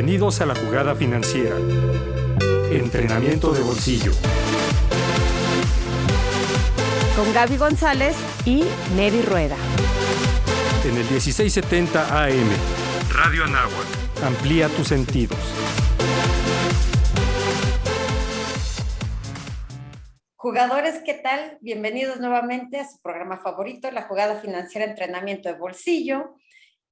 Bienvenidos a La Jugada Financiera. Entrenamiento de bolsillo. Con Gaby González y Neri Rueda. En el 1670 AM. Radio Anáhuac. Amplía tus sentidos. Jugadores, ¿qué tal? Bienvenidos nuevamente a su programa favorito, La Jugada Financiera, Entrenamiento de Bolsillo.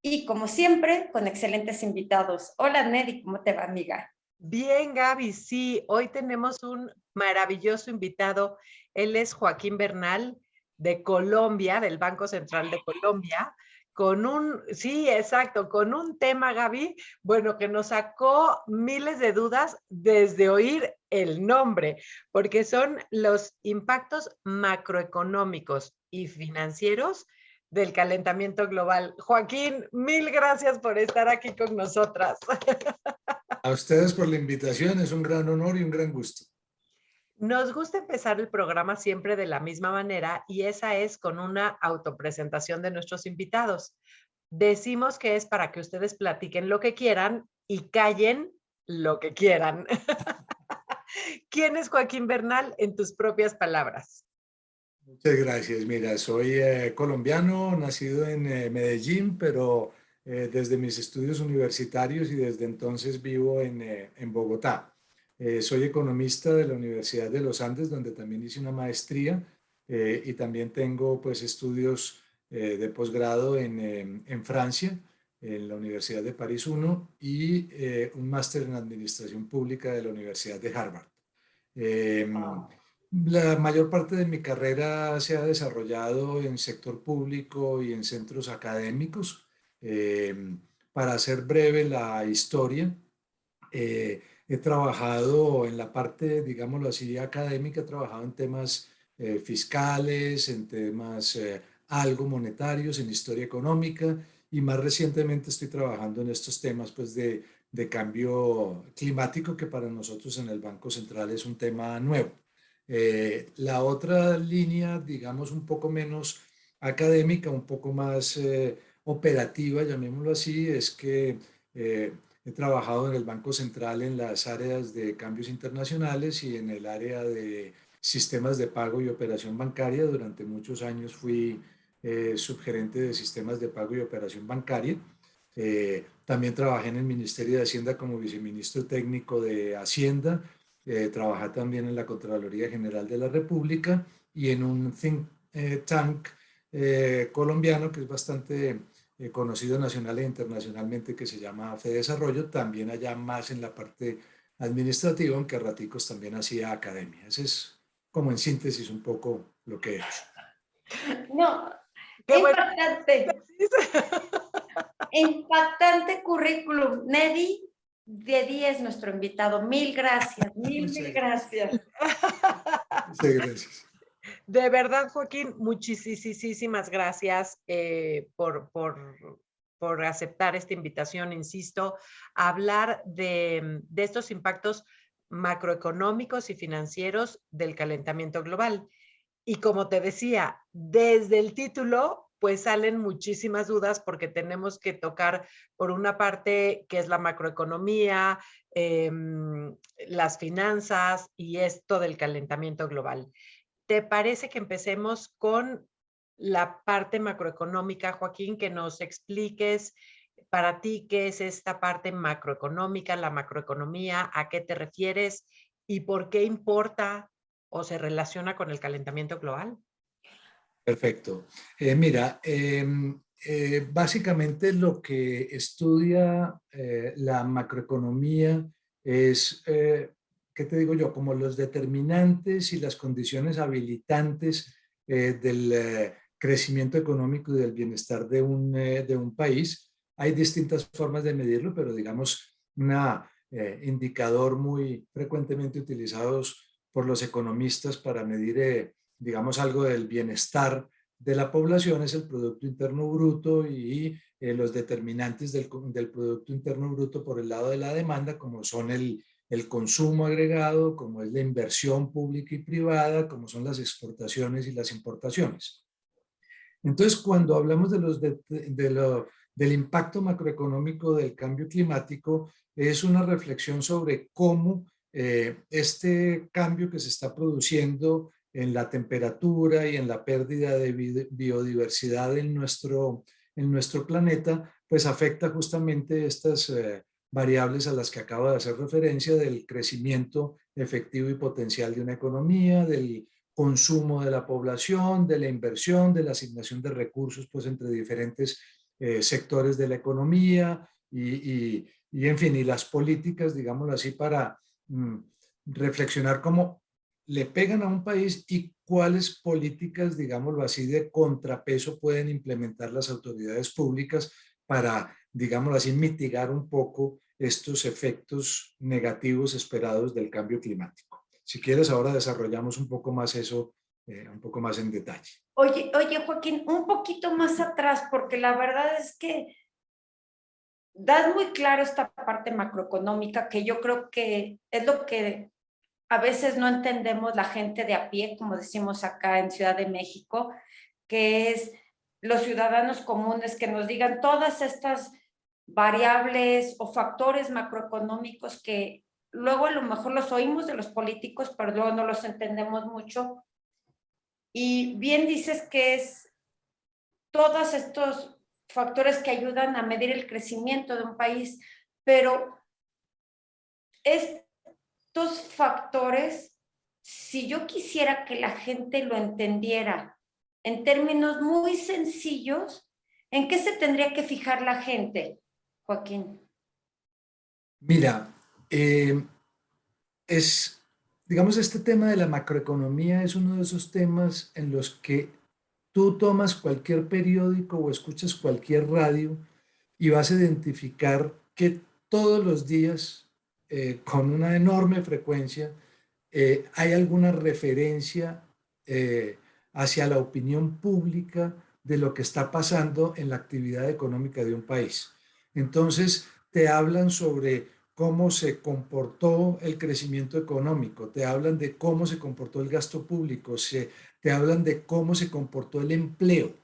Y como siempre, con excelentes invitados. Hola, Neri, ¿cómo te va, amiga? Bien, Gaby, sí. Hoy tenemos un maravilloso invitado. Él es Joaquín Bernal, de Colombia, del Banco Central de Colombia, con un tema, Gaby, bueno, que nos sacó miles de dudas desde oír el nombre, porque son los impactos macroeconómicos y financieros del calentamiento global. Joaquín, mil gracias por estar aquí con nosotras. A ustedes por la invitación, es un gran honor y un gran gusto. Nos gusta empezar el programa siempre de la misma manera y esa es con una autopresentación de nuestros invitados. Decimos que es para que ustedes platiquen lo que quieran y callen lo que quieran. ¿Quién es Joaquín Bernal en tus propias palabras? Muchas gracias. Mira, soy colombiano, nacido en Medellín, pero desde mis estudios universitarios y desde entonces vivo en Bogotá. Soy economista de la Universidad de los Andes, donde también hice una maestría y también tengo pues estudios de posgrado en Francia, en la Universidad de París I y un máster en Administración Pública de la Universidad de Harvard. La mayor parte de mi carrera se ha desarrollado en sector público y en centros académicos. Para hacer breve la historia, he trabajado en la parte, digámoslo así, académica, he trabajado en temas fiscales, en temas algo monetarios, en historia económica y más recientemente estoy trabajando en estos temas pues, de cambio climático que para nosotros en el Banco Central es un tema nuevo. La otra línea, digamos, un poco menos académica, un poco más operativa, llamémoslo así, es que he trabajado en el Banco Central en las áreas de cambios internacionales y en el área de sistemas de pago y operación bancaria. Durante muchos años fui subgerente de sistemas de pago y operación bancaria. También trabajé en el Ministerio de Hacienda como viceministro técnico de Hacienda. Trabajé también en la Contraloría General de la República y en un think tank colombiano que es bastante conocido nacional e internacionalmente, que se llama FEDesarrollo, también allá más en la parte administrativa, aunque a raticos también hacía academia. Ese es como en síntesis un poco lo que he hecho. No, Qué impactante. Impactante currículum. Neri, de 10 nuestro invitado. Mil gracias, mil gracias. Muchas gracias. De verdad, Joaquín, muchísimas gracias por aceptar esta invitación, insisto, a hablar de estos impactos macroeconómicos y financieros del calentamiento global. Y como te decía, desde el título, pues salen muchísimas dudas porque tenemos que tocar por una parte que es la macroeconomía, las finanzas y esto del calentamiento global. ¿Te parece que empecemos con la parte macroeconómica, Joaquín, que nos expliques para ti qué es esta parte macroeconómica, la macroeconomía, a qué te refieres y por qué importa o se relaciona con el calentamiento global? Perfecto. Mira, básicamente lo que estudia la macroeconomía es, ¿qué te digo yo? Como los determinantes y las condiciones habilitantes del crecimiento económico y del bienestar de un país. Hay distintas formas de medirlo, pero digamos, un indicador muy frecuentemente utilizados por los economistas para medir digamos, algo del bienestar de la población es el Producto Interno Bruto y los determinantes del Producto Interno Bruto por el lado de la demanda, como son el consumo agregado, como es la inversión pública y privada, como son las exportaciones y las importaciones. Entonces, cuando hablamos del impacto macroeconómico del cambio climático, es una reflexión sobre cómo este cambio que se está produciendo en la temperatura y en la pérdida de biodiversidad en nuestro planeta, pues afecta justamente estas variables a las que acabo de hacer referencia, del crecimiento efectivo y potencial de una economía, del consumo de la población, de la inversión, de la asignación de recursos pues entre diferentes sectores de la economía y en fin, y las políticas, digámoslo así, para reflexionar cómo le pegan a un país y cuáles políticas, digámoslo así, de contrapeso pueden implementar las autoridades públicas para, digámoslo así, mitigar un poco estos efectos negativos esperados del cambio climático. Si quieres, ahora desarrollamos un poco más eso, un poco más en detalle. Oye, Joaquín, un poquito más atrás, porque la verdad es que das muy claro esta parte macroeconómica, que yo creo que es lo que a veces no entendemos la gente de a pie, como decimos acá en Ciudad de México, que es los ciudadanos comunes que nos digan todas estas variables o factores macroeconómicos que luego a lo mejor los oímos de los políticos, pero luego no los entendemos mucho. Y bien dices que es todos estos factores que ayudan a medir el crecimiento de un país, pero estos factores, si yo quisiera que la gente lo entendiera en términos muy sencillos, ¿en qué se tendría que fijar la gente, Joaquín? Mira, digamos, este tema de la macroeconomía es uno de esos temas en los que tú tomas cualquier periódico o escuchas cualquier radio y vas a identificar que todos los días, con una enorme frecuencia, hay alguna referencia hacia la opinión pública de lo que está pasando en la actividad económica de un país. Entonces, te hablan sobre cómo se comportó el crecimiento económico, te hablan de cómo se comportó el gasto público, te hablan de cómo se comportó el empleo.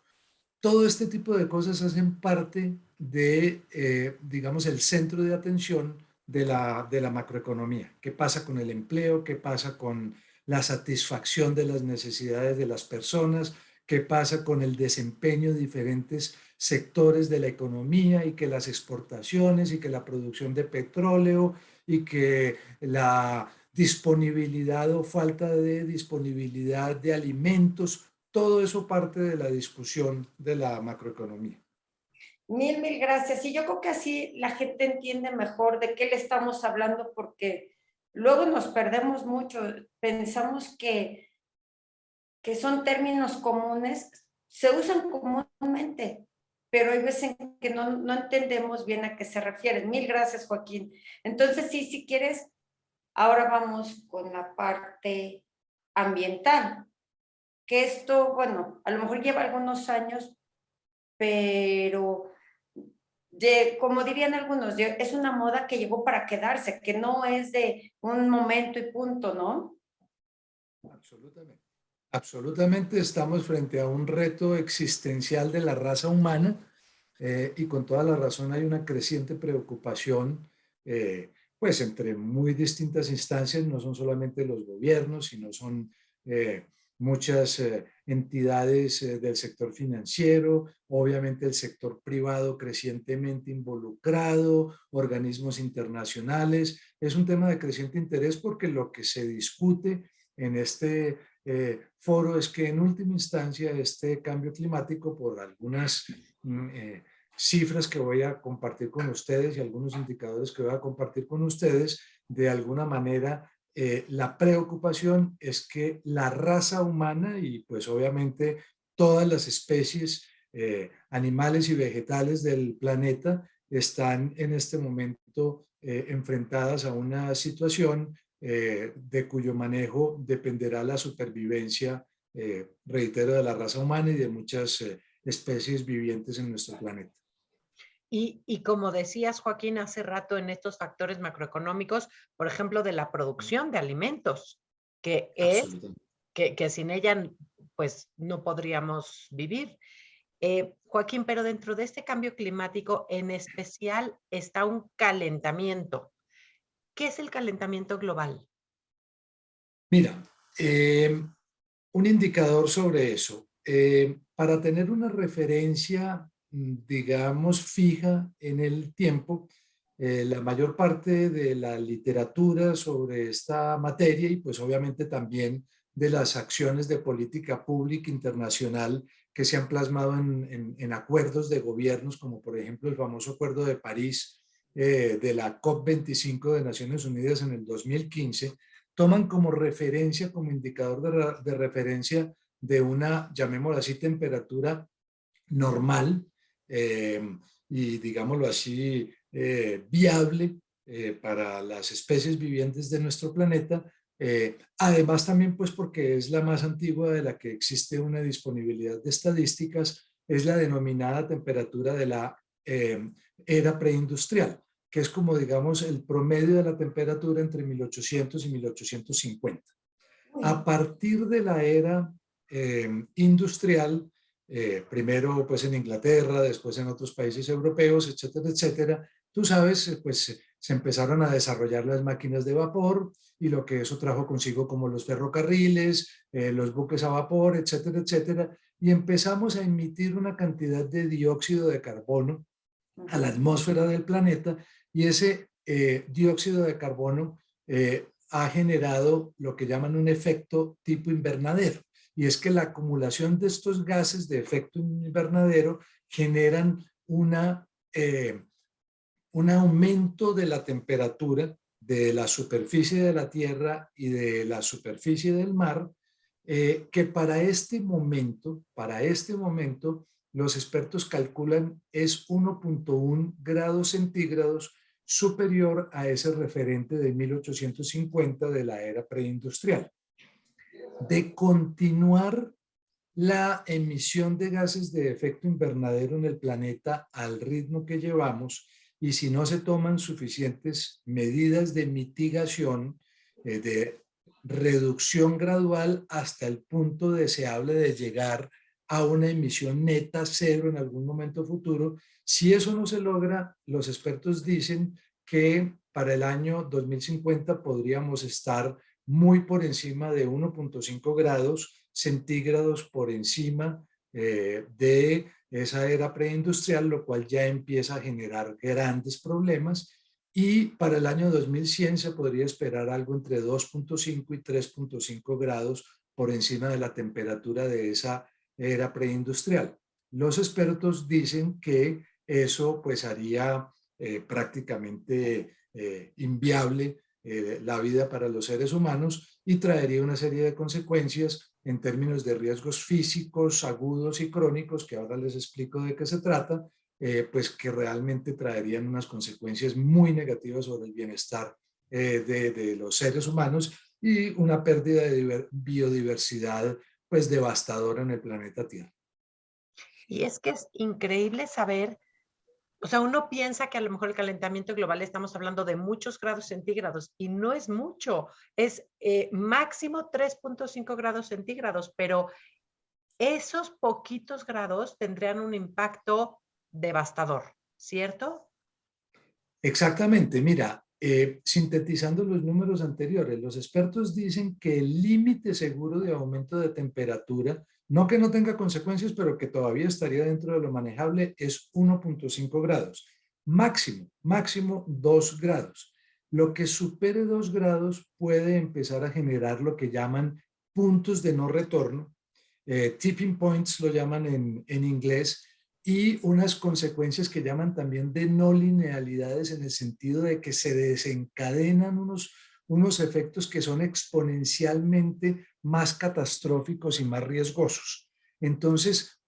Todo este tipo de cosas hacen parte de, digamos, el centro de atención de la macroeconomía. ¿Qué pasa con el empleo? ¿Qué pasa con la satisfacción de las necesidades de las personas? ¿Qué pasa con el desempeño de diferentes sectores de la economía y que las exportaciones y que la producción de petróleo y que la disponibilidad o falta de disponibilidad de alimentos? Todo eso parte de la discusión de la macroeconomía. Mil gracias. Y yo creo que así la gente entiende mejor de qué le estamos hablando, porque luego nos perdemos mucho. Pensamos que son términos comunes, se usan comúnmente, pero hay veces en que no entendemos bien a qué se refieren. Mil gracias, Joaquín. Entonces, sí, si quieres, ahora vamos con la parte ambiental. Que esto, bueno, a lo mejor lleva algunos años, pero como dirían algunos, es una moda que llegó para quedarse, que no es de un momento y punto, ¿no? Absolutamente. Absolutamente estamos frente a un reto existencial de la raza humana y con toda la razón hay una creciente preocupación pues entre muy distintas instancias, no son solamente los gobiernos, sino son muchas entidades del sector financiero, obviamente el sector privado crecientemente involucrado, organismos internacionales. Es un tema de creciente interés porque lo que se discute en este foro es que en última instancia este cambio climático, por algunas cifras que voy a compartir con ustedes y algunos indicadores que voy a compartir con ustedes, de alguna manera la preocupación es que la raza humana y pues obviamente todas las especies animales y vegetales del planeta están en este momento enfrentadas a una situación de cuyo manejo dependerá la supervivencia, reitero, de la raza humana y de muchas especies vivientes en nuestro planeta. Y como decías, Joaquín, hace rato en estos factores macroeconómicos, por ejemplo, de la producción de alimentos, que es que sin ella pues no podríamos vivir. Joaquín, pero dentro de este cambio climático en especial está un calentamiento. ¿Qué es el calentamiento global? Mira, un indicador sobre eso. Para tener una referencia, digamos, fija en el tiempo, la mayor parte de la literatura sobre esta materia y pues obviamente también de las acciones de política pública internacional que se han plasmado en acuerdos de gobiernos, como por ejemplo el famoso Acuerdo de París de la COP25 de Naciones Unidas en el 2015, toman como referencia, como indicador de referencia de una, llamémoslo así, temperatura normal y digámoslo así, viable para las especies vivientes de nuestro planeta. Además también pues porque es la más antigua de la que existe una disponibilidad de estadísticas, es la denominada temperatura de la era preindustrial, que es como digamos el promedio de la temperatura entre 1800 y 1850. A partir de la era industrial, primero pues en Inglaterra, después en otros países europeos, etcétera, etcétera, tú sabes, pues se empezaron a desarrollar las máquinas de vapor y lo que eso trajo consigo como los ferrocarriles, los buques a vapor, etcétera, etcétera, y empezamos a emitir una cantidad de dióxido de carbono a la atmósfera del planeta y ese dióxido de carbono ha generado lo que llaman un efecto tipo invernadero. Y es que la acumulación de estos gases de efecto invernadero generan un aumento de la temperatura de la superficie de la Tierra y de la superficie del mar, que para este momento, los expertos calculan es 1.1 grados centígrados superior a ese referente de 1850 de la era preindustrial. De continuar la emisión de gases de efecto invernadero en el planeta al ritmo que llevamos y si no se toman suficientes medidas de mitigación, de reducción gradual hasta el punto deseable de llegar a una emisión neta cero en algún momento futuro. Si eso no se logra, los expertos dicen que para el año 2050 podríamos estar muy por encima de 1.5 grados centígrados por encima de esa era preindustrial, lo cual ya empieza a generar grandes problemas. Y para el año 2100 se podría esperar algo entre 2.5 y 3.5 grados por encima de la temperatura de esa era preindustrial. Los expertos dicen que eso pues haría prácticamente inviable la vida para los seres humanos y traería una serie de consecuencias en términos de riesgos físicos, agudos y crónicos, que ahora les explico de qué se trata, pues que realmente traerían unas consecuencias muy negativas sobre el bienestar de los seres humanos y una pérdida de biodiversidad pues devastadora en el planeta Tierra. Y es que es increíble saber, o sea, uno piensa que a lo mejor el calentamiento global estamos hablando de muchos grados centígrados y no es mucho, es máximo 3.5 grados centígrados, pero esos poquitos grados tendrían un impacto devastador, ¿cierto? Exactamente, mira, sintetizando los números anteriores, los expertos dicen que el límite seguro de aumento de temperatura, no que no tenga consecuencias, pero que todavía estaría dentro de lo manejable, es 1.5 grados. Máximo 2 grados. Lo que supere 2 grados puede empezar a generar lo que llaman puntos de no retorno, tipping points lo llaman en inglés, y unas consecuencias que llaman también de no linealidades en el sentido de que se desencadenan unos efectos que son exponencialmente más catastróficos y más riesgosos. Entonces,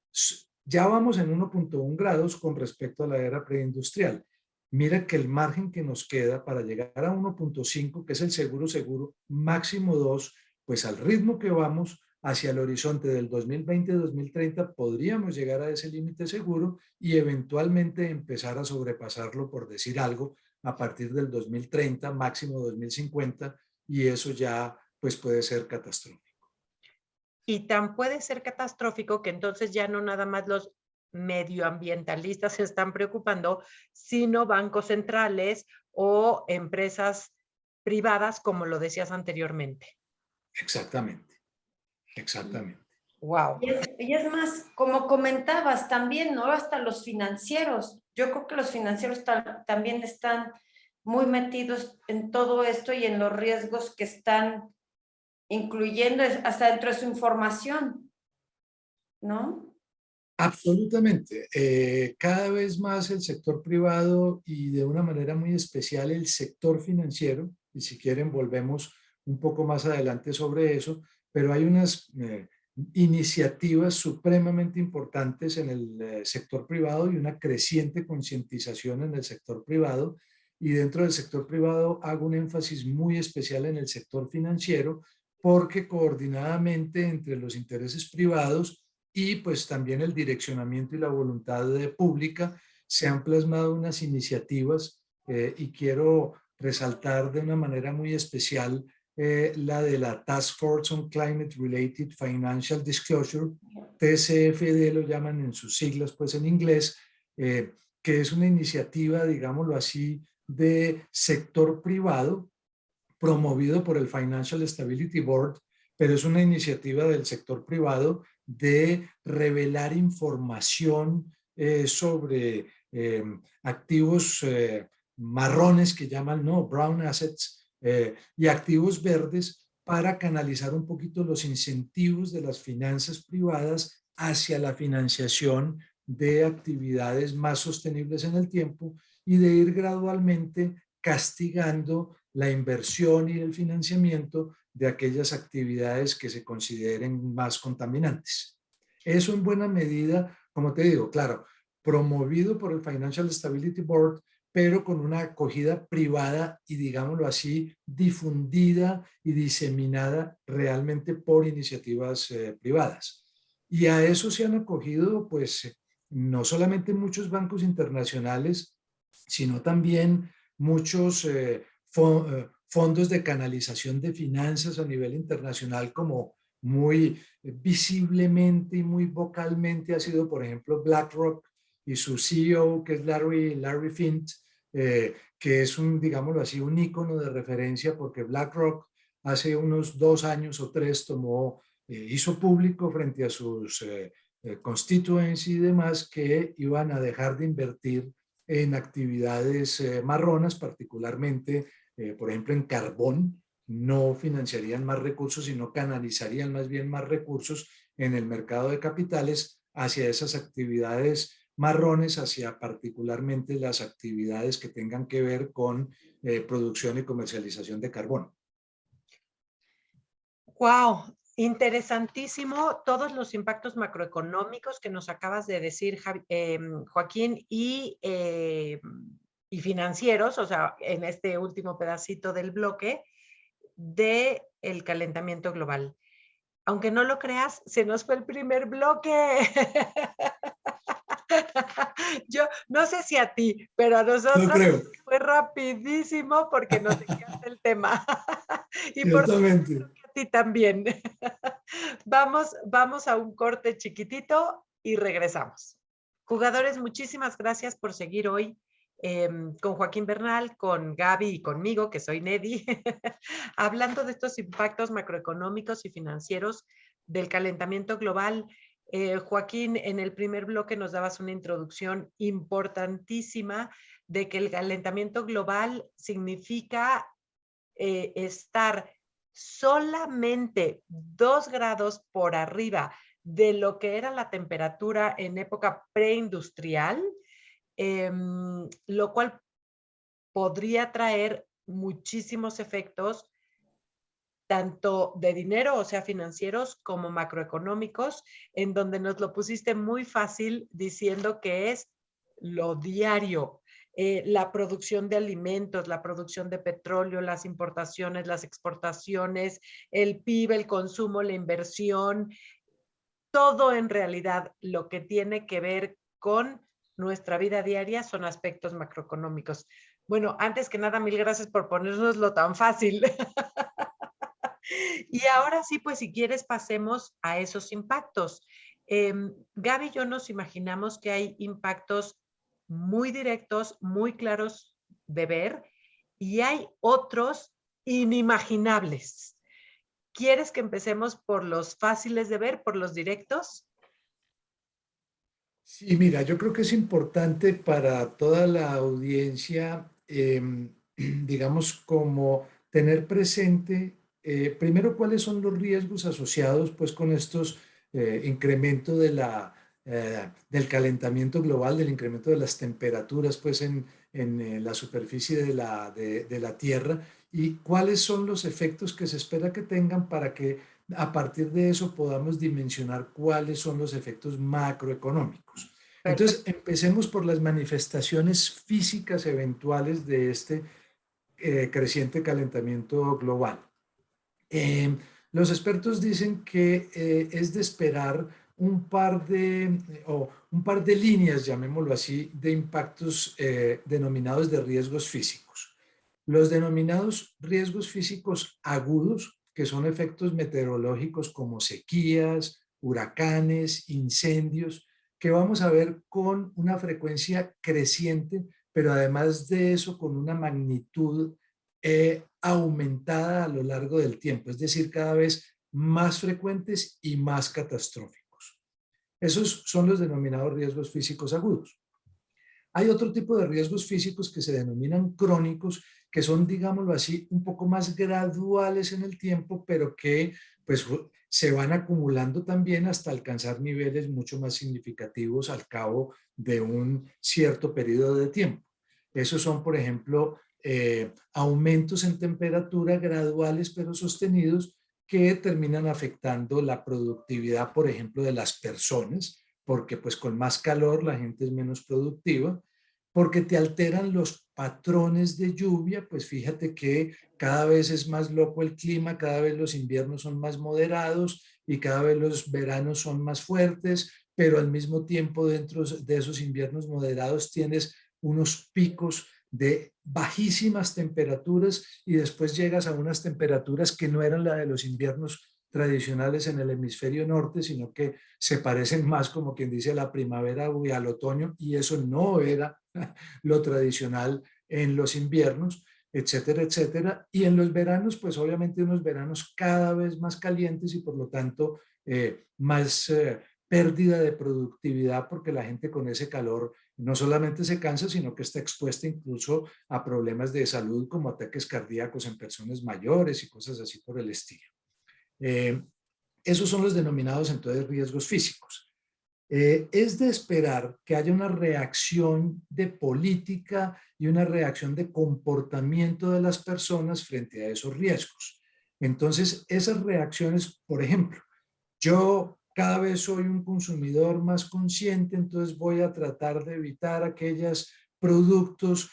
ya vamos en 1.1 grados con respecto a la era preindustrial. Mira que el margen que nos queda para llegar a 1.5, que es el seguro, máximo 2, pues al ritmo que vamos, hacia el horizonte del 2020-2030 podríamos llegar a ese límite seguro y eventualmente empezar a sobrepasarlo, por decir algo, a partir del 2030, máximo 2050, y eso ya pues puede ser catastrófico. Y tan puede ser catastrófico que entonces ya no nada más medioambientalistas se están preocupando, sino bancos centrales o empresas privadas, como lo decías anteriormente. Exactamente, exactamente. Wow. Y es más, como comentabas también, ¿no? Hasta los financieros. Yo creo que los financieros también están muy metidos en todo esto y en los riesgos que están incluyendo hasta dentro de su información, ¿no? Absolutamente. Cada vez más el sector privado y de una manera muy especial el sector financiero, y si quieren volvemos un poco más adelante sobre eso, pero hay unas iniciativas supremamente importantes en el sector privado y una creciente concientización en el sector privado. Y dentro del sector privado hago un énfasis muy especial en el sector financiero porque coordinadamente entre los intereses privados y pues también el direccionamiento y la voluntad pública se han plasmado unas iniciativas y quiero resaltar de una manera muy especial la de la Task Force on Climate Related Financial Disclosure, TCFD lo llaman en sus siglas pues en inglés, que es una iniciativa, digámoslo así, de sector privado promovido por el Financial Stability Board, pero es una iniciativa del sector privado de revelar información sobre activos marrones que llaman, no, brown assets, y activos verdes para canalizar un poquito los incentivos de las finanzas privadas hacia la financiación de actividades más sostenibles en el tiempo y de ir gradualmente castigando la inversión y el financiamiento de aquellas actividades que se consideren más contaminantes. Eso en buena medida, como te digo, claro, promovido por el Financial Stability Board, pero con una acogida privada y, digámoslo así, difundida y diseminada realmente por iniciativas privadas. Y a eso se han acogido, pues, no solamente muchos bancos internacionales, sino también muchos fondos de canalización de finanzas a nivel internacional, como muy visiblemente y muy vocalmente ha sido, por ejemplo, BlackRock y su CEO, que es Larry Fink, que es un, digámoslo así, un ícono de referencia, porque BlackRock hace unos 2 años o 3 hizo público frente a sus constituents y demás que iban a dejar de invertir en actividades marronas, particularmente, por ejemplo, en carbón. No financiarían más recursos, sino canalizarían más bien más recursos en el mercado de capitales hacia esas actividades marrones, hacia particularmente las actividades que tengan que ver con producción y comercialización de carbón. ¡Wow! Interesantísimo todos los impactos macroeconómicos que nos acabas de decir, Joaquín, y financieros, o sea, en este último pedacito del bloque, del calentamiento global. Aunque no lo creas, se nos fue el primer bloque. Yo no sé si a ti, pero a nosotros fue rapidísimo porque nos encanta el tema. Y por supuesto que a ti también. Vamos a un corte chiquitito y regresamos. Jugadores, muchísimas gracias por seguir hoy con Joaquín Bernal, con Gaby y conmigo, que soy Nedi, hablando de estos impactos macroeconómicos y financieros del calentamiento global. Joaquín, en el primer bloque nos dabas una introducción importantísima de que el calentamiento global significa estar solamente 2 grados por arriba de lo que era la temperatura en época preindustrial, lo cual podría traer muchísimos efectos tanto de dinero, o sea, financieros, como macroeconómicos, en donde nos lo pusiste muy fácil diciendo que es lo diario, la producción de alimentos, la producción de petróleo, las importaciones, las exportaciones, el PIB, el consumo, la inversión, todo en realidad lo que tiene que ver con nuestra vida diaria son aspectos macroeconómicos. Bueno, antes que nada, mil gracias por ponérnoslo tan fácil. Y ahora sí, pues si quieres pasemos a esos impactos. Gaby y yo nos imaginamos que hay impactos muy directos, muy claros de ver, y hay otros inimaginables. ¿Quieres que empecemos por los fáciles de ver, por los directos? Sí, mira, yo creo que es importante para toda la audiencia, digamos, como tener presente, primero, cuáles son los riesgos asociados pues con estos incremento del calentamiento global, del incremento de las temperaturas pues en la superficie de la Tierra, y cuáles son los efectos que se espera que tengan para que a partir de eso podamos dimensionar cuáles son los efectos macroeconómicos. Entonces, Perfecto. empecemos por las manifestaciones físicas eventuales de este creciente calentamiento global. Eh, los expertos dicen que es de esperar un par de líneas, llamémoslo así, de impactos denominados de riesgos físicos. Los denominados riesgos físicos agudos, que son efectos meteorológicos como sequías, huracanes, incendios, que vamos a ver con una frecuencia creciente, pero además de eso con una magnitud aumentada a lo largo del tiempo, es decir, cada vez más frecuentes y más catastróficos. Esos son los denominados riesgos físicos agudos. Hay otro tipo de riesgos físicos que se denominan crónicos, que son, digámoslo así, un poco más graduales en el tiempo, pero que pues se van acumulando también hasta alcanzar niveles mucho más significativos al cabo de un cierto periodo de tiempo. Esos son, por ejemplo, aumentos en temperatura graduales pero sostenidos que terminan afectando la productividad, por ejemplo, de las personas, porque pues con más calor la gente es menos productiva, porque te alteran los patrones de lluvia, pues fíjate que cada vez es más loco el clima, cada vez los inviernos son más moderados y cada vez los veranos son más fuertes, pero al mismo tiempo dentro de esos inviernos moderados tienes unos picos de bajísimas temperaturas y después llegas a unas temperaturas que no eran la de los inviernos tradicionales en el hemisferio norte, sino que se parecen más, como quien dice, a la primavera y al otoño, y eso no era lo tradicional en los inviernos, etcétera, etcétera. Y en los veranos, pues obviamente unos veranos cada vez más calientes y por lo tanto más pérdida de productividad, porque la gente con ese calor no solamente se cansa, sino que está expuesta incluso a problemas de salud como ataques cardíacos en personas mayores y cosas así por el estilo. Esos son los denominados entonces riesgos físicos. Es de esperar que haya una reacción de política y una reacción de comportamiento de las personas frente a esos riesgos. Entonces, esas reacciones, por ejemplo, yo cada vez soy un consumidor más consciente, entonces voy a tratar de evitar aquellos productos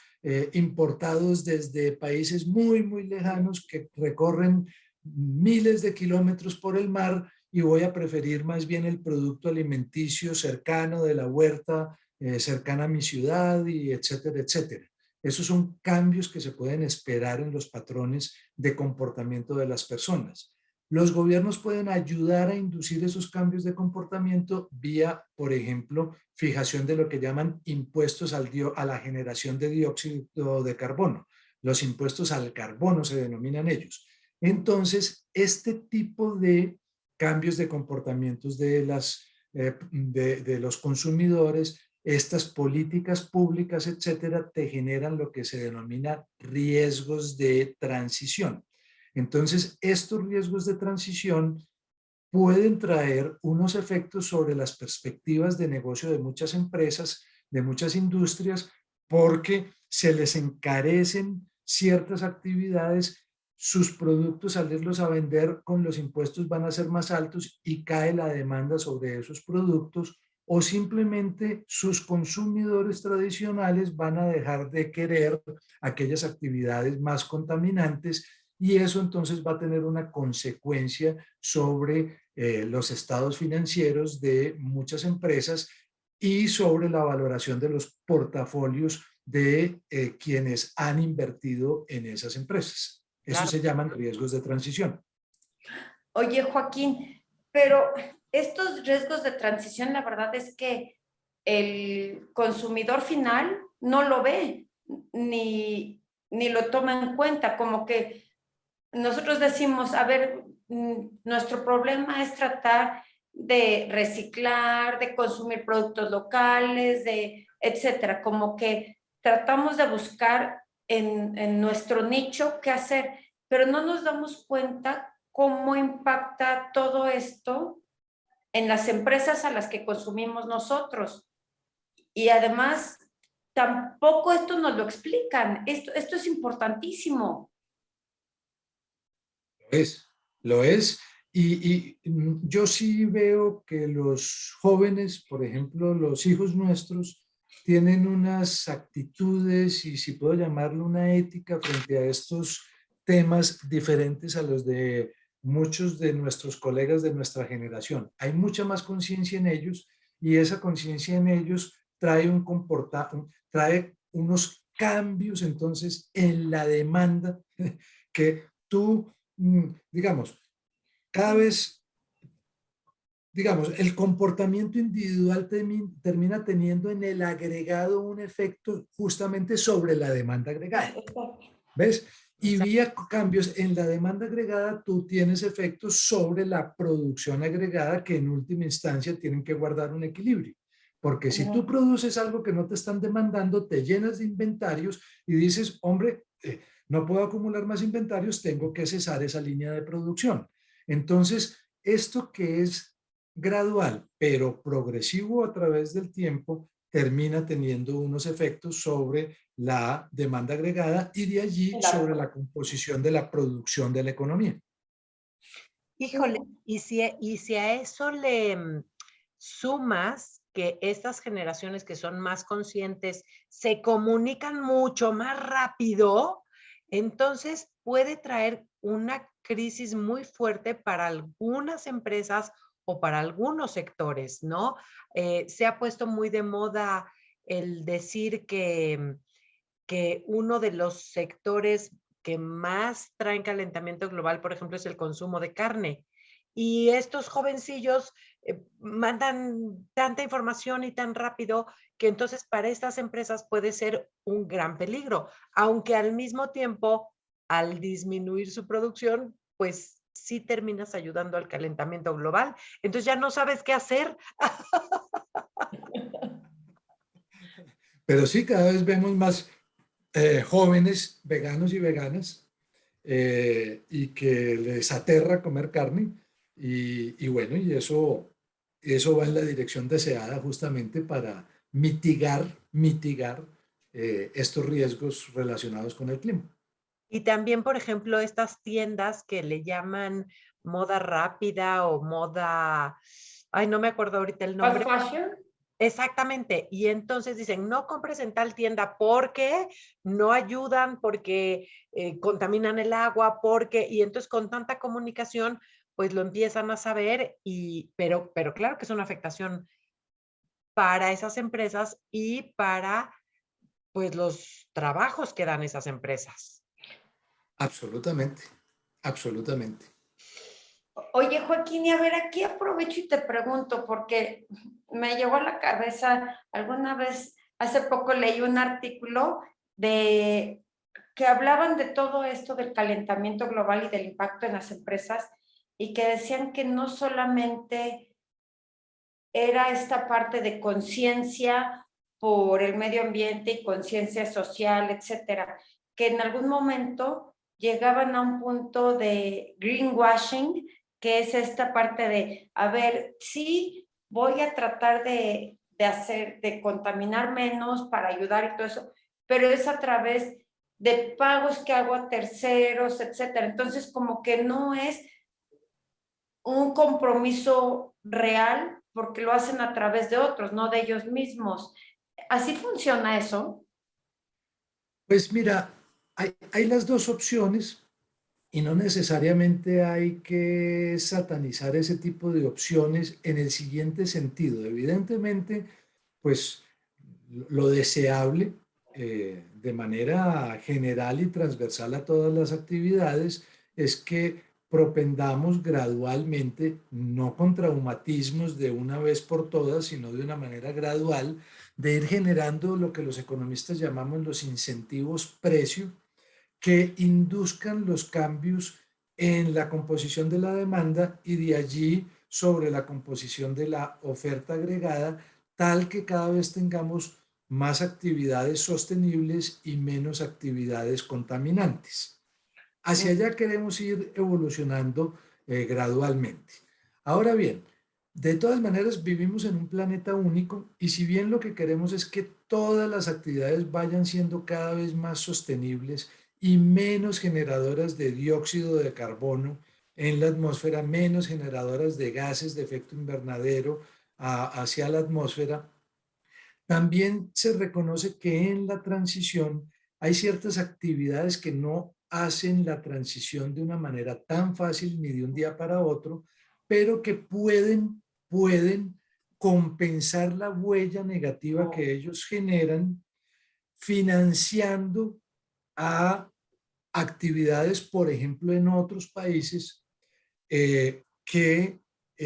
importados desde países muy, muy lejanos que recorren miles de kilómetros por el mar, y voy a preferir más bien el producto alimenticio cercano de la huerta, cercana a mi ciudad, y etcétera, etcétera. Esos son cambios que se pueden esperar en los patrones de comportamiento de las personas. Los gobiernos pueden ayudar a inducir esos cambios de comportamiento vía, por ejemplo, fijación de lo que llaman impuestos a la generación de dióxido de carbono. Los impuestos al carbono se denominan ellos. Entonces, este tipo de cambios de comportamientos de los consumidores, estas políticas públicas, etcétera, te generan lo que se denomina riesgos de transición. Entonces, estos riesgos de transición pueden traer unos efectos sobre las perspectivas de negocio de muchas empresas, de muchas industrias, porque se les encarecen ciertas actividades, sus productos al irlos a vender con los impuestos van a ser más altos y cae la demanda sobre esos productos, o simplemente sus consumidores tradicionales van a dejar de querer aquellas actividades más contaminantes, y eso entonces va a tener una consecuencia sobre los estados financieros de muchas empresas y sobre la valoración de los portafolios de quienes han invertido en esas empresas. Eso Claro. se llaman riesgos de transición. Oye, Joaquín, pero estos riesgos de transición, la verdad es que el consumidor final no lo ve ni lo toma en cuenta, como que nosotros decimos, a ver, nuestro problema es tratar de reciclar, de consumir productos locales, etcétera, como que tratamos de buscar en nuestro nicho qué hacer, pero no nos damos cuenta cómo impacta todo esto en las empresas a las que consumimos nosotros. Y además, tampoco esto nos lo explican. Esto es importantísimo. Lo es. Yo sí veo que los jóvenes, por ejemplo, los hijos nuestros, tienen unas actitudes y si puedo llamarlo una ética frente a estos temas diferentes a los de muchos de nuestros colegas de nuestra generación. Hay mucha más conciencia en ellos y esa conciencia en ellos trae unos cambios entonces en la demanda que tú, digamos, cada vez, digamos, el comportamiento individual termina teniendo en el agregado un efecto justamente sobre la demanda agregada. ¿Ves? Y vía cambios en la demanda agregada, tú tienes efectos sobre la producción agregada que en última instancia tienen que guardar un equilibrio. Porque si tú produces algo que no te están demandando, te llenas de inventarios y dices, hombre, no puedo acumular más inventarios, tengo que cesar esa línea de producción. Entonces, esto que es gradual, pero progresivo a través del tiempo, termina teniendo unos efectos sobre la demanda agregada y de allí sobre la composición de la producción de la economía. Híjole, y si a eso le sumas que estas generaciones que son más conscientes se comunican mucho más rápido, entonces puede traer una crisis muy fuerte para algunas empresas o para algunos sectores, ¿no? Se ha puesto muy de moda el decir que uno de los sectores que más traen calentamiento global, por ejemplo, es el consumo de carne. Y estos jovencillos mandan tanta información y tan rápido que entonces para estas empresas puede ser un gran peligro, aunque al mismo tiempo, al disminuir su producción, pues sí terminas ayudando al calentamiento global. Entonces ya no sabes qué hacer. Pero sí, cada vez vemos más jóvenes veganos y veganas y que les aterra comer carne y bueno, y eso va en la dirección deseada justamente para mitigar estos riesgos relacionados con el clima. Y también, por ejemplo, estas tiendas que le llaman moda rápida o moda, ay, no me acuerdo ahorita el nombre. ¿Fast fashion? Exactamente. Y entonces dicen, no compres en tal tienda porque no ayudan, porque contaminan el agua, y entonces con tanta comunicación, pues lo empiezan a saber, pero claro que es una afectación para esas empresas y para, pues, los trabajos que dan esas empresas. Absolutamente, absolutamente. Oye, Joaquín, y a ver, aquí aprovecho y te pregunto, porque me llegó a la cabeza, alguna vez, hace poco leí un artículo que hablaban de todo esto del calentamiento global y del impacto en las empresas, y que decían que no solamente era esta parte de conciencia por el medio ambiente y conciencia social, etcétera, que en algún momento llegaban a un punto de greenwashing, que es esta parte de, a ver, sí, voy a tratar de contaminar menos para ayudar y todo eso, pero es a través de pagos que hago a terceros, etcétera. Entonces, como que no es un compromiso real porque lo hacen a través de otros, no de ellos mismos. ¿Así funciona eso? Pues mira, hay las dos opciones. Y no necesariamente hay que satanizar ese tipo de opciones en el siguiente sentido. Evidentemente, pues lo deseable de manera general y transversal a todas las actividades es que propendamos gradualmente, no con traumatismos de una vez por todas, sino de una manera gradual, de ir generando lo que los economistas llamamos los incentivos precio, que induzcan los cambios en la composición de la demanda y de allí sobre la composición de la oferta agregada, tal que cada vez tengamos más actividades sostenibles y menos actividades contaminantes. Hacia allá queremos ir evolucionando gradualmente. Ahora bien, de todas maneras vivimos en un planeta único y si bien lo que queremos es que todas las actividades vayan siendo cada vez más sostenibles y menos generadoras de dióxido de carbono en la atmósfera, menos generadoras de gases de efecto invernadero hacia la atmósfera, también se reconoce que en la transición hay ciertas actividades que no hacen la transición de una manera tan fácil ni de un día para otro, pero que pueden compensar la huella negativa que ellos generan financiando a actividades, por ejemplo, en otros países que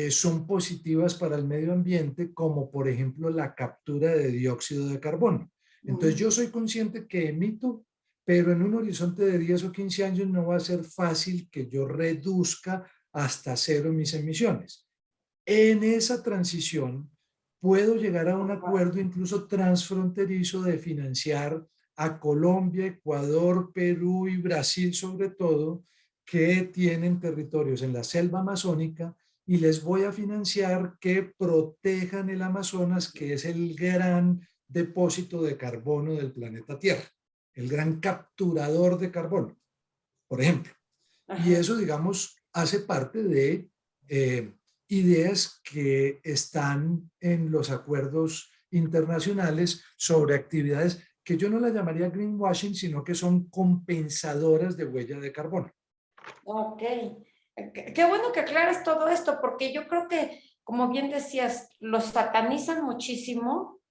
son positivas para el medio ambiente, como por ejemplo la captura de dióxido de carbono. Entonces yo soy consciente que emito, pero en un horizonte de 10 o 15 años no va a ser fácil que yo reduzca hasta cero mis emisiones. En esa transición puedo llegar a un acuerdo incluso transfronterizo de financiar a Colombia, Ecuador, Perú y Brasil sobre todo, que tienen territorios en la selva amazónica, y les voy a financiar que protejan el Amazonas, que es el gran depósito de carbono del planeta Tierra, el gran capturador de carbono, por ejemplo. Ajá. Y eso, digamos, hace parte de ideas que están en los acuerdos internacionales sobre actividades que yo no las llamaría greenwashing, sino que son compensadoras de huella de carbono. Ok. Qué bueno que aclares todo esto, porque yo creo que, como bien decías, los satanizan muchísimo,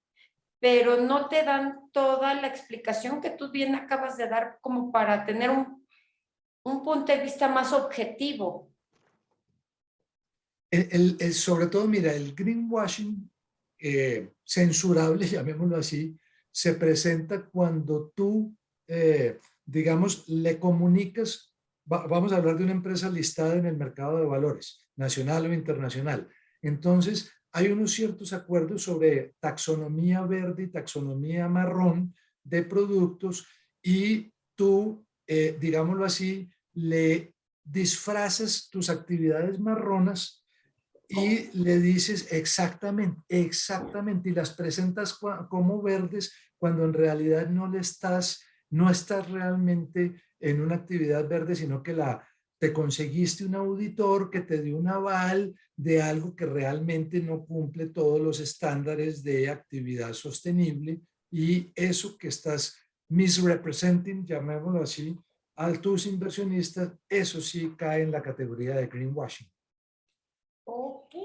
pero no te dan toda la explicación que tú bien acabas de dar como para tener un punto de vista más objetivo. Sobre todo, mira, el greenwashing censurable, llamémoslo así, se presenta cuando tú, digamos, le comunicas, vamos a hablar de una empresa listada en el mercado de valores, nacional o internacional. Entonces, hay unos ciertos acuerdos sobre taxonomía verde y taxonomía marrón de productos y tú, digámoslo así, le disfrazas tus actividades marronas y le dices exactamente, y las presentas como verdes cuando en realidad no estás realmente en una actividad verde, sino que te conseguiste un auditor que te dio un aval de algo que realmente no cumple todos los estándares de actividad sostenible, y eso que estás misrepresenting, llamémoslo así, a tus inversionistas, eso sí cae en la categoría de greenwashing. Ok,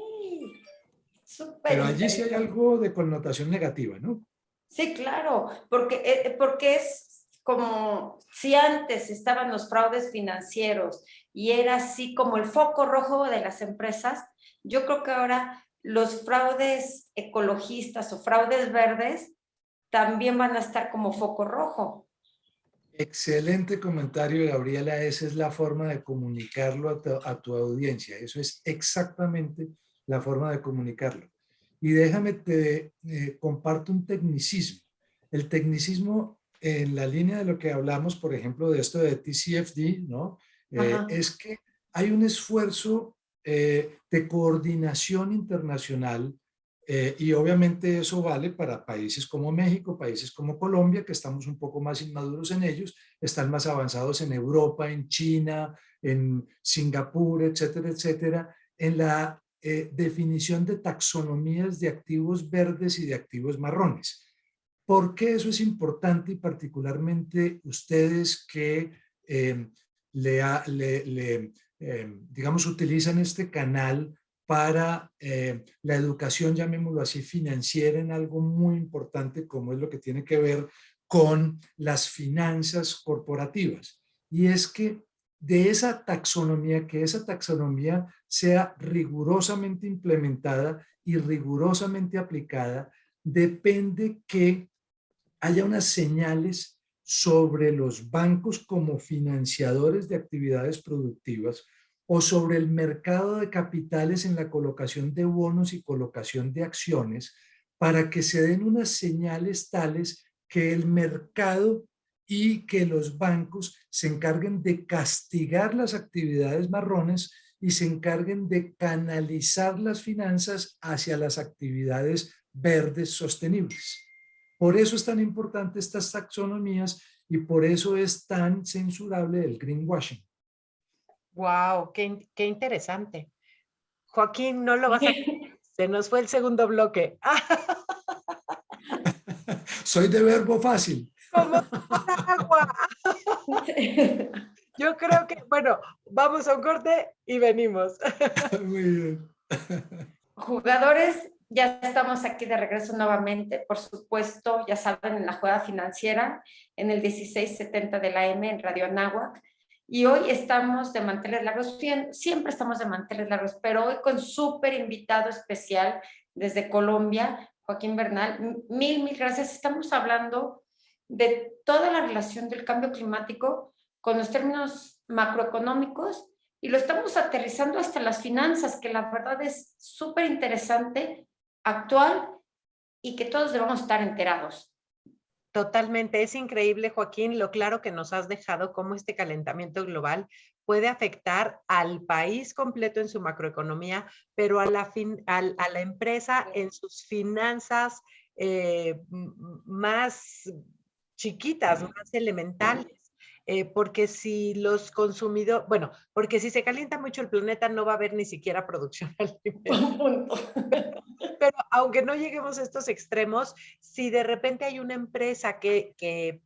súper. Pero allí sí hay algo de connotación negativa, ¿no? Sí, claro, porque es como si antes estaban los fraudes financieros y era así como el foco rojo de las empresas, yo creo que ahora los fraudes ecologistas o fraudes verdes también van a estar como foco rojo. Excelente comentario, Gabriela. Esa es la forma de comunicarlo a tu audiencia. Eso es exactamente la forma de comunicarlo. Y déjame te comparto un tecnicismo. El tecnicismo en la línea de lo que hablamos, por ejemplo, de esto de TCFD, ¿no? Es que hay un esfuerzo de coordinación internacional y obviamente eso vale para países como México, países como Colombia, que estamos un poco más inmaduros en ellos, están más avanzados en Europa, en China, en Singapur, etcétera, etcétera, en la definición de taxonomías de activos verdes y de activos marrones. ¿Por qué eso es importante y particularmente ustedes que digamos, utilizan este canal para la educación, llamémoslo así, financiera en algo muy importante como es lo que tiene que ver con las finanzas corporativas? Y es que de esa taxonomía, que esa taxonomía sea rigurosamente implementada y rigurosamente aplicada, depende que haya unas señales sobre los bancos como financiadores de actividades productivas o sobre el mercado de capitales en la colocación de bonos y colocación de acciones, para que se den unas señales tales que el mercado y que los bancos se encarguen de castigar las actividades marrones y se encarguen de canalizar las finanzas hacia las actividades verdes sostenibles. Por eso es tan importante estas taxonomías y por eso es tan censurable el greenwashing. Wow, qué interesante. Joaquín, no lo vas a creer. Se nos fue el segundo bloque. Soy de verbo fácil. Como agua. Yo creo que, bueno, vamos a un corte y venimos. Muy bien. Jugadores, ya estamos aquí de regreso nuevamente, por supuesto, ya saben, en la jugada financiera, en el 1670 de la M en Radio Anáhuac. Y hoy estamos de manteles largos, siempre estamos de manteles largos, pero hoy con súper invitado especial desde Colombia, Joaquín Bernal. Mil gracias. Estamos hablando de toda la relación del cambio climático con los términos macroeconómicos y lo estamos aterrizando hasta las finanzas, que la verdad es súper interesante, actual y que todos debemos estar enterados. Totalmente, es increíble, Joaquín, lo claro que nos has dejado cómo este calentamiento global puede afectar al país completo en su macroeconomía, pero a la empresa en sus finanzas más chiquitas, más elementales. Porque si los consumidores, bueno, porque si se calienta mucho el planeta no va a haber ni siquiera producción alimentaria. Pero aunque no lleguemos a estos extremos, si de repente hay una empresa que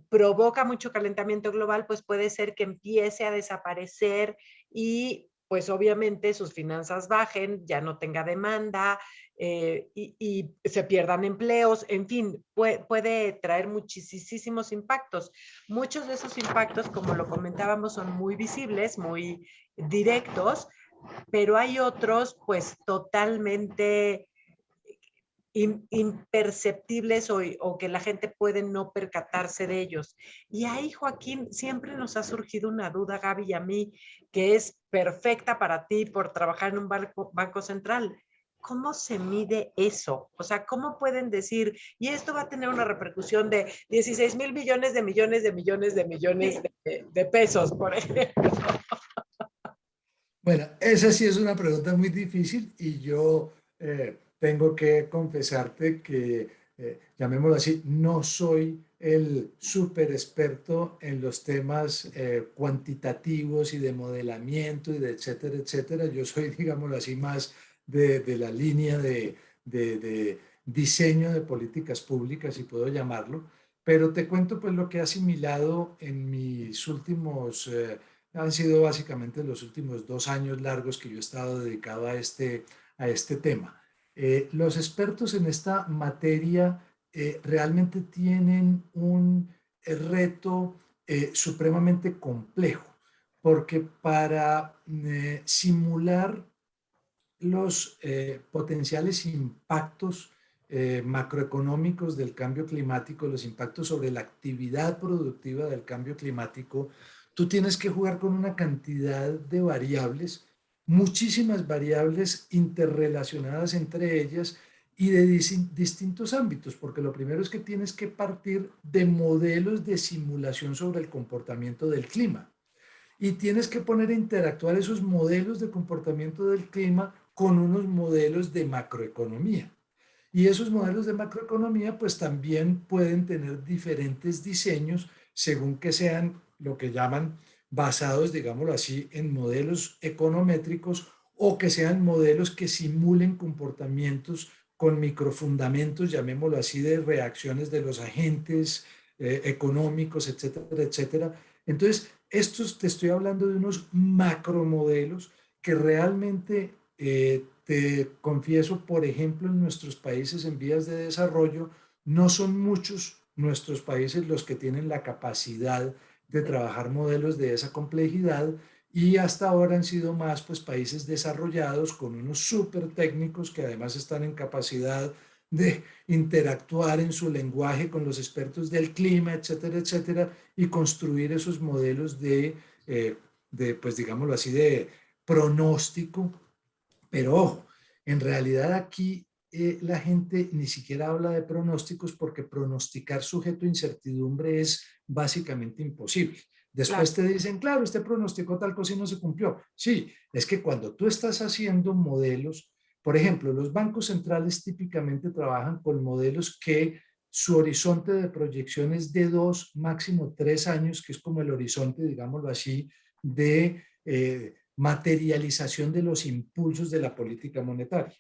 provoca mucho calentamiento global, pues puede ser que empiece a desaparecer y pues obviamente sus finanzas bajen, ya no tenga demanda y se pierdan empleos, en fin, puede traer muchísimos impactos. Muchos de esos impactos, como lo comentábamos, son muy visibles, muy directos, pero hay otros pues totalmente imperceptibles o que la gente puede no percatarse de ellos. Y ahí, Joaquín, siempre nos ha surgido una duda, Gaby y a mí, que es perfecta para ti por trabajar en un banco central. ¿Cómo se mide eso? O sea, ¿cómo pueden decir, y esto va a tener una repercusión de 16,000 millones de millones de millones de millones de pesos, por ejemplo? Bueno, esa sí es una pregunta muy difícil y yo tengo que confesarte que, llamémoslo así, no soy el súper experto en los temas cuantitativos y de modelamiento y de etcétera, etcétera. Yo soy, digámoslo así, más de la línea de diseño de políticas públicas, si puedo llamarlo. Pero te cuento pues lo que he asimilado en mis últimos han sido básicamente los últimos 2 años largos que yo he estado dedicado a este tema. Los expertos en esta materia realmente tienen un reto supremamente complejo, porque para simular los potenciales impactos macroeconómicos del cambio climático, los impactos sobre la actividad productiva del cambio climático, tú tienes que jugar con una cantidad de variables, muchísimas variables interrelacionadas entre ellas y de distintos ámbitos, porque lo primero es que tienes que partir de modelos de simulación sobre el comportamiento del clima y tienes que poner a interactuar esos modelos de comportamiento del clima con unos modelos de macroeconomía. Y esos modelos de macroeconomía pues también pueden tener diferentes diseños según que sean lo que llaman basados, digámoslo así, en modelos econométricos o que sean modelos que simulen comportamientos con microfundamentos, llamémoslo así, de reacciones de los agentes económicos, etcétera, etcétera. Entonces, estos te estoy hablando de unos macromodelos que realmente te confieso, por ejemplo, en nuestros países en vías de desarrollo, no son muchos nuestros países los que tienen la capacidad de trabajar modelos de esa complejidad, y hasta ahora han sido más pues países desarrollados con unos súper técnicos que además están en capacidad de interactuar en su lenguaje con los expertos del clima, etcétera, etcétera, y construir esos modelos pues digámoslo así, de pronóstico. Pero ojo, en realidad aquí la gente ni siquiera habla de pronósticos, porque pronosticar sujeto a incertidumbre es básicamente imposible. Después te dicen, claro, usted pronosticó tal cosa y no se cumplió. Sí, es que cuando tú estás haciendo modelos, por ejemplo, los bancos centrales típicamente trabajan con modelos que su horizonte de proyección es de 2, máximo 3 años, que es como el horizonte, digámoslo así, de materialización de los impulsos de la política monetaria.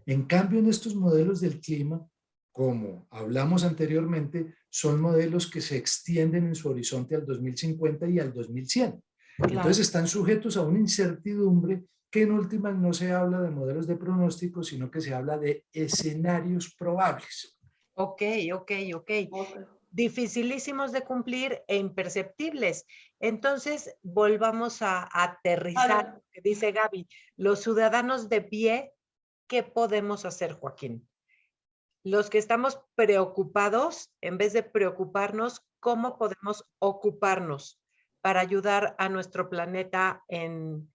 En cambio, en estos modelos del clima, como hablamos anteriormente, son modelos que se extienden en su horizonte al 2050 y al 2100. Claro. Entonces están sujetos a una incertidumbre que en últimas no se habla de modelos de pronóstico, sino que se habla de escenarios probables. Ok. Dificilísimos de cumplir e imperceptibles. Entonces, volvamos a aterrizar lo que dice Gaby. Los ciudadanos de pie, ¿qué podemos hacer, Joaquín? Los que estamos preocupados, en vez de preocuparnos, ¿cómo podemos ocuparnos para ayudar a nuestro planeta en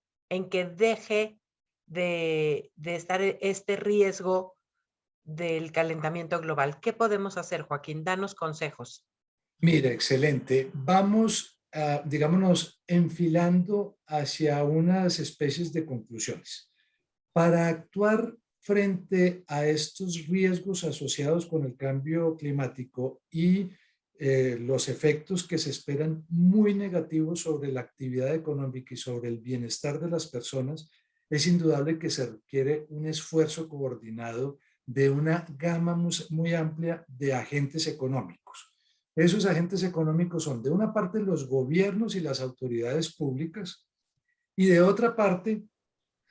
que deje de estar este riesgo del calentamiento global? ¿Qué podemos hacer, Joaquín? Danos consejos. Mira, excelente. Vamos, digámonos, enfilando hacia unas especies de conclusiones. Para actuar frente a estos riesgos asociados con el cambio climático y los efectos que se esperan muy negativos sobre la actividad económica y sobre el bienestar de las personas, es indudable que se requiere un esfuerzo coordinado de una gama muy amplia de agentes económicos. Esos agentes económicos son, de una parte, los gobiernos y las autoridades públicas, y de otra parte,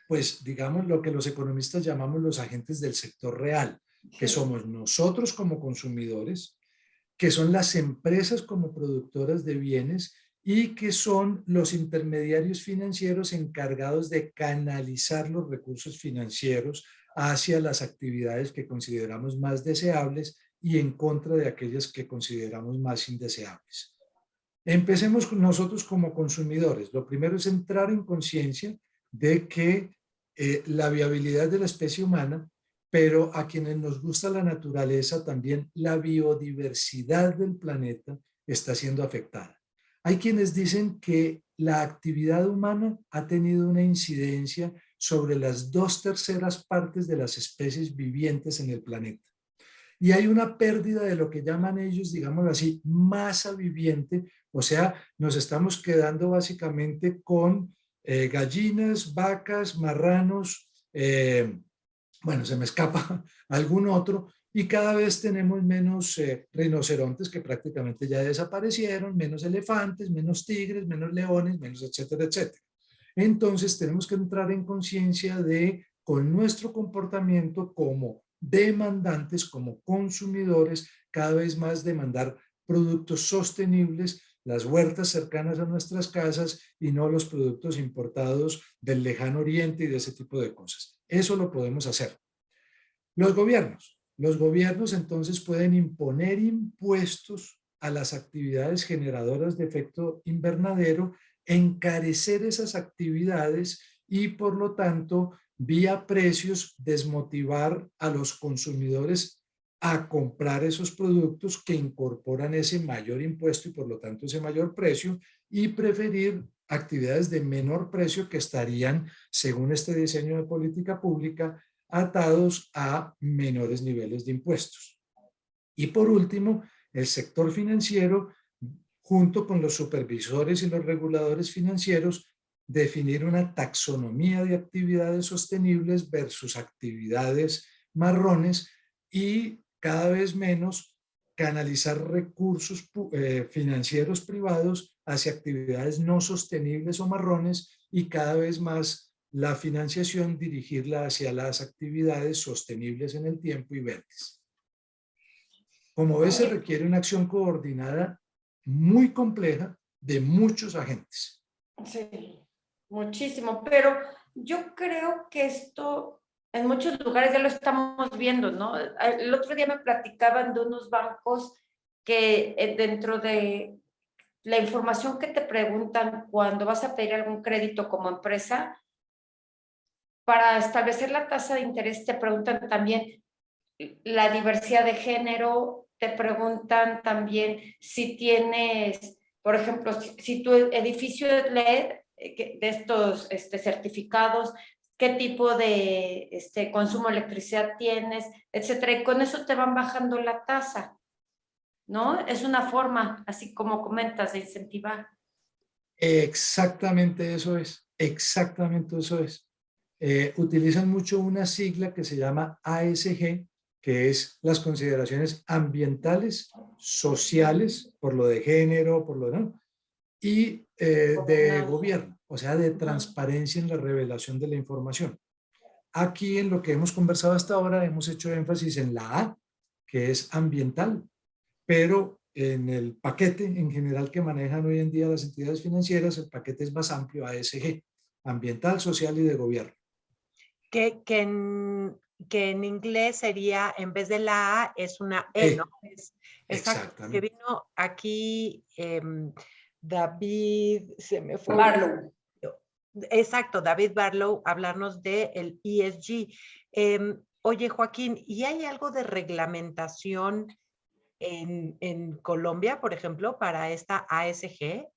pues digamos lo que los economistas llamamos los agentes del sector real, que somos nosotros como consumidores, que son las empresas como productoras de bienes, y que son los intermediarios financieros encargados de canalizar los recursos financieros hacia las actividades que consideramos más deseables y en contra de aquellas que consideramos más indeseables. Empecemos con nosotros como consumidores. Lo primero es entrar en conciencia de que la viabilidad de la especie humana, pero a quienes nos gusta la naturaleza, también la biodiversidad del planeta está siendo afectada. Hay quienes dicen que la actividad humana ha tenido una incidencia sobre las 2/3 partes de las especies vivientes en el planeta. Y hay una pérdida de lo que llaman ellos, digámoslo así, masa viviente, o sea, nos estamos quedando básicamente con gallinas, vacas, marranos, bueno, se me escapa algún otro, y cada vez tenemos menos rinocerontes, que prácticamente ya desaparecieron, menos elefantes, menos tigres, menos leones, menos etcétera, etcétera. Entonces tenemos que entrar en conciencia de, con nuestro comportamiento como demandantes, como consumidores, cada vez más demandar productos sostenibles, las huertas cercanas a nuestras casas y no los productos importados del lejano oriente y de ese tipo de cosas. Eso lo podemos hacer. Los gobiernos entonces pueden imponer impuestos a las actividades generadoras de efecto invernadero, encarecer esas actividades y, por lo tanto, vía precios, desmotivar a los consumidores a comprar esos productos que incorporan ese mayor impuesto y, por lo tanto, ese mayor precio, y preferir actividades de menor precio que estarían, según este diseño de política pública, atados a menores niveles de impuestos. Y por último, el sector financiero, junto con los supervisores y los reguladores financieros, definir una taxonomía de actividades sostenibles versus actividades marrones, y cada vez menos canalizar recursos financieros privados hacia actividades no sostenibles o marrones, y cada vez más la financiación dirigirla hacia las actividades sostenibles en el tiempo y verdes. Como ves, se requiere una acción coordinada muy compleja de muchos agentes. Sí, muchísimo, pero yo creo que esto en muchos lugares ya lo estamos viendo, ¿no? El otro día me platicaban de unos bancos que dentro de la información que te preguntan cuando vas a pedir algún crédito como empresa, para establecer la tasa de interés te preguntan también la diversidad de género, te preguntan también si tienes, por ejemplo, si tu edificio es LED, de estos certificados, qué tipo de consumo de electricidad tienes, etcétera, y con eso te van bajando la tasa, ¿no? Es una forma, así como comentas, de incentivar. Exactamente eso es, exactamente eso es. Utilizan mucho una sigla que se llama ASG, que es las consideraciones ambientales, sociales, por lo de género, por lo de, y de gobierno, o sea, de transparencia en la revelación de la información. Aquí en lo que hemos conversado hasta ahora hemos hecho énfasis en la A, que es ambiental, pero en el paquete en general que manejan hoy en día las entidades financieras, el paquete es más amplio, ASG, ambiental, social y de gobierno. Que en inglés sería, en vez de la A, es una E, ¿no? Exacto. Que vino aquí David, se me fue. Barlow. Exacto, David Barlow, hablarnos del ESG. Oye, Joaquín, ¿y hay algo de reglamentación en Colombia, por ejemplo, para esta ASG?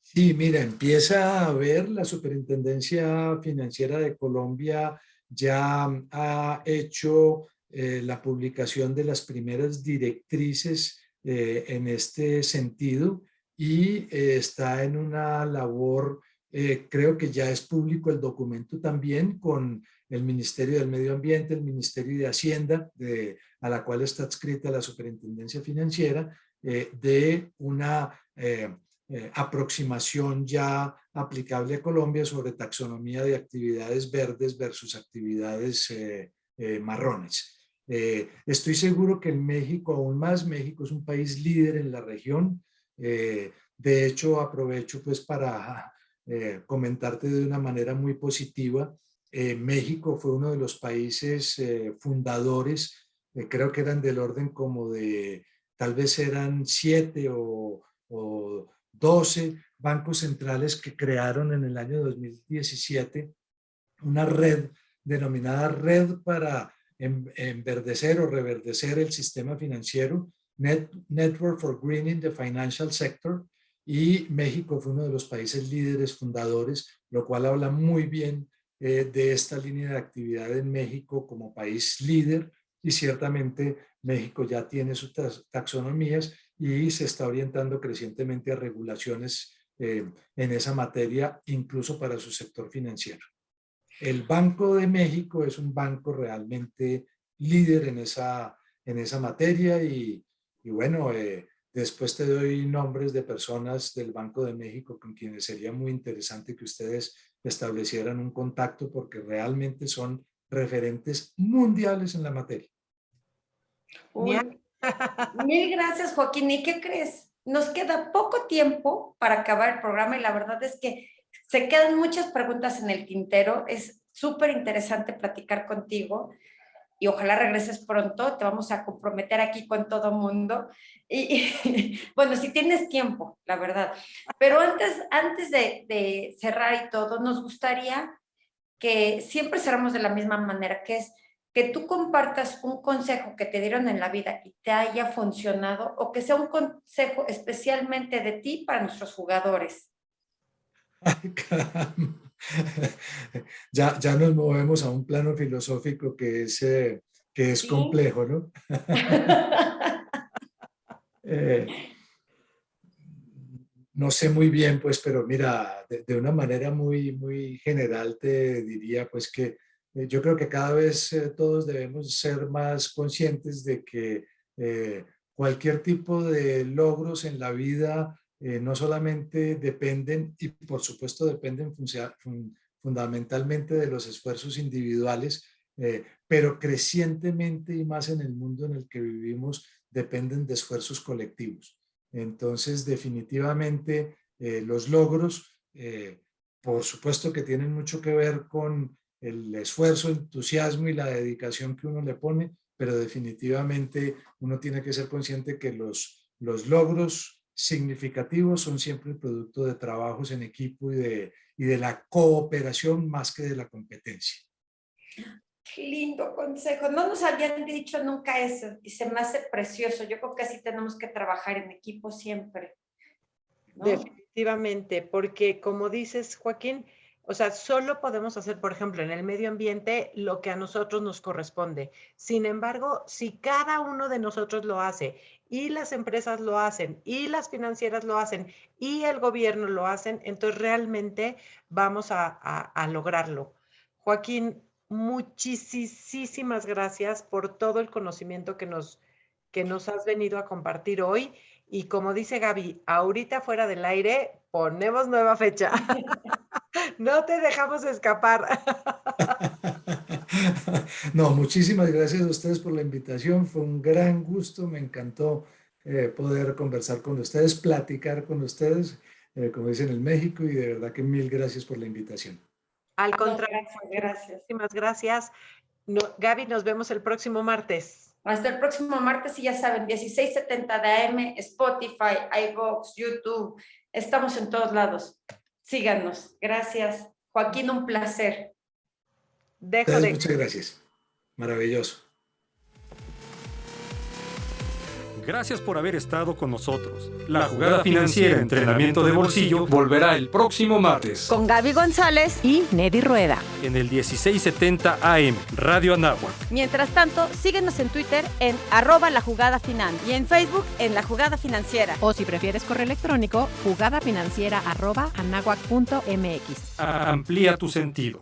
Sí, mira, empieza a ver la Superintendencia Financiera de Colombia ya ha hecho la publicación de las primeras directrices en este sentido y está en una labor, creo que ya es público el documento también con el Ministerio del Medio Ambiente, el Ministerio de Hacienda, a la cual está adscrita la Superintendencia Financiera, de una aproximación ya aplicable a Colombia sobre taxonomía de actividades verdes versus actividades marrones. Estoy seguro que en México aún más, México es un país líder en la región. De hecho, aprovecho pues para comentarte de una manera muy positiva. México fue uno de los países fundadores, creo que eran del orden como de, tal vez eran 7 o 12 bancos centrales que crearon en el año 2017 una red denominada Red para enverdecer o reverdecer el sistema financiero, Network for Greening the Financial Sector, y México fue uno de los países líderes fundadores, lo cual habla muy bien de esta línea de actividad en México como país líder, y ciertamente México ya tiene sus taxonomías y se está orientando crecientemente a regulaciones en esa materia, incluso para su sector financiero. El Banco de México es un banco realmente líder en esa materia y bueno, después te doy nombres de personas del Banco de México con quienes sería muy interesante que ustedes establecieran un contacto porque realmente son referentes mundiales en la materia. Uy, mil gracias, Joaquín. ¿Y qué crees? Nos queda poco tiempo para acabar el programa y la verdad es que se quedan muchas preguntas en el tintero. Es súper interesante platicar contigo y ojalá regreses pronto. Te vamos a comprometer aquí con todo mundo. Bueno, si tienes tiempo, la verdad. Pero antes de cerrar y todo, nos gustaría que siempre cerramos de la misma manera, que es que tú compartas un consejo que te dieron en la vida y te haya funcionado o que sea un consejo especialmente de ti para nuestros jugadores. Ay, caramba. Ya nos movemos a un plano filosófico que es ¿Sí? complejo, ¿no? No sé muy bien, pues, pero mira, de una manera muy general te diría, pues, que yo creo que cada vez todos debemos ser más conscientes de que cualquier tipo de logros en la vida no solamente dependen, y por supuesto dependen fundamentalmente de los esfuerzos individuales, pero crecientemente y más en el mundo en el que vivimos, dependen de esfuerzos colectivos. Entonces, definitivamente, los logros, por supuesto que tienen mucho que ver con el esfuerzo, entusiasmo y la dedicación que uno le pone, pero definitivamente uno tiene que ser consciente que los logros significativos son siempre el producto de trabajos en equipo y de la cooperación más que de la competencia. Qué lindo consejo. No nos habían dicho nunca eso y se me hace precioso. Yo creo que así tenemos que trabajar en equipo siempre, ¿no? Definitivamente, porque como dices, Joaquín, o sea, solo podemos hacer, por ejemplo, en el medio ambiente lo que a nosotros nos corresponde. Sin embargo, si cada uno de nosotros lo hace y las empresas lo hacen y las financieras lo hacen y el gobierno lo hacen, entonces realmente vamos a lograrlo. Joaquín, muchísimas gracias por todo el conocimiento que nos has venido a compartir hoy. Y como dice Gaby, ahorita fuera del aire ponemos nueva fecha. No te dejamos escapar. No, muchísimas gracias a ustedes por la invitación. Fue un gran gusto, me encantó poder conversar con ustedes, platicar con ustedes, como dicen en México, y de verdad que mil gracias por la invitación. Al contrario, gracias. Muchísimas gracias. Gaby, nos vemos el próximo martes. Hasta el próximo martes y ya saben, 1670 de AM, Spotify, iVoox, YouTube. Estamos en todos lados. Síganos. Gracias. Joaquín, un placer. Muchas gracias. Maravilloso. Gracias por haber estado con nosotros. La Jugada Financiera Entrenamiento de Bolsillo volverá el próximo martes con Gaby González y Nedy Rueda en el 1670 AM, Radio Anáhuac. Mientras tanto, síguenos en Twitter en @laJugadaFinan y en Facebook en La Jugada Financiera. O si prefieres correo electrónico, jugadafinanciera@anahuac.mx. Amplía tu sentido.